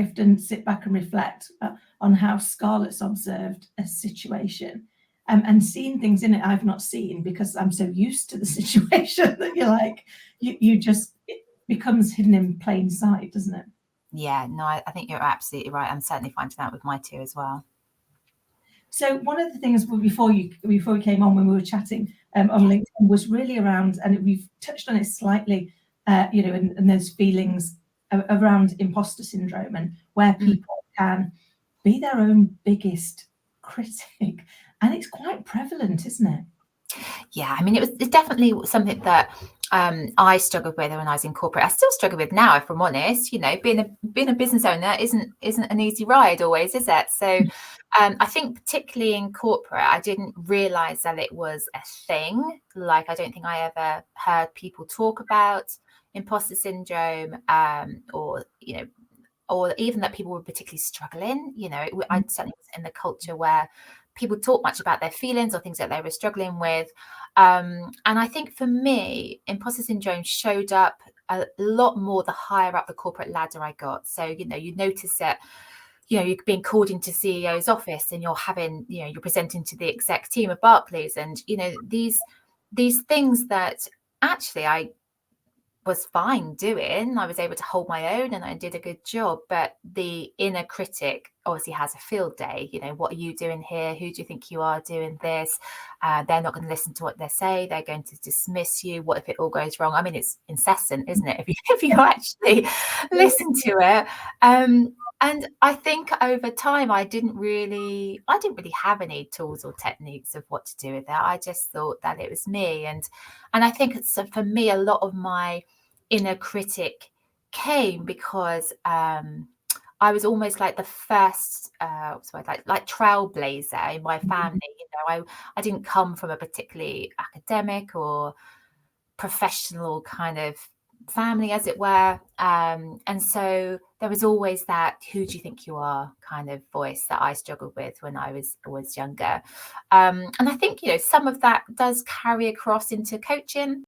often sit back and reflect on how Scarlett's observed a situation and seen things in it I've not seen, because I'm so used to the situation that you're like, you just, it becomes hidden in plain sight, doesn't it? Yeah, no, I think you're absolutely right. I'm certainly finding that with my two as well. So one of the things before we came on, when we were chatting on LinkedIn, was really around, and we've touched on it slightly, and those feelings around imposter syndrome, and where people can be their own biggest critic, and it's quite prevalent, isn't it? Yeah, I mean, it's definitely something that I struggled with when I was in corporate. I still struggle with now, if I'm honest. You know, being a business owner isn't an easy ride always, is it? So I think particularly in corporate, I didn't realize that it was a thing. Like, I don't think I ever heard people talk about imposter syndrome, or even that people were particularly struggling. I certainly was in the culture where people talk much about their feelings or things that they were struggling with. And I think for me, imposter syndrome showed up a lot more the higher up the corporate ladder I got. So, you notice it, you're being called into CEO's office, and you're presenting to the exec team of Barclays, and, these things that actually I was fine doing. I was able to hold my own and I did a good job, but the inner critic obviously has a field day. What are you doing here? Who do you think you are doing this? They're not going to listen to what they say. They're going to dismiss you. What if it all goes wrong? I mean, it's incessant, isn't it? If you actually listen to it. And I think over time, I didn't really have any tools or techniques of what to do with that. I just thought that it was me. And I think for me, a lot of my inner critic came because I was almost like the first like trailblazer in my family. I didn't come from a particularly academic or professional kind of family, as it were, and so there was always that "who do you think you are" kind of voice that I struggled with when I was younger, and I think some of that does carry across into coaching.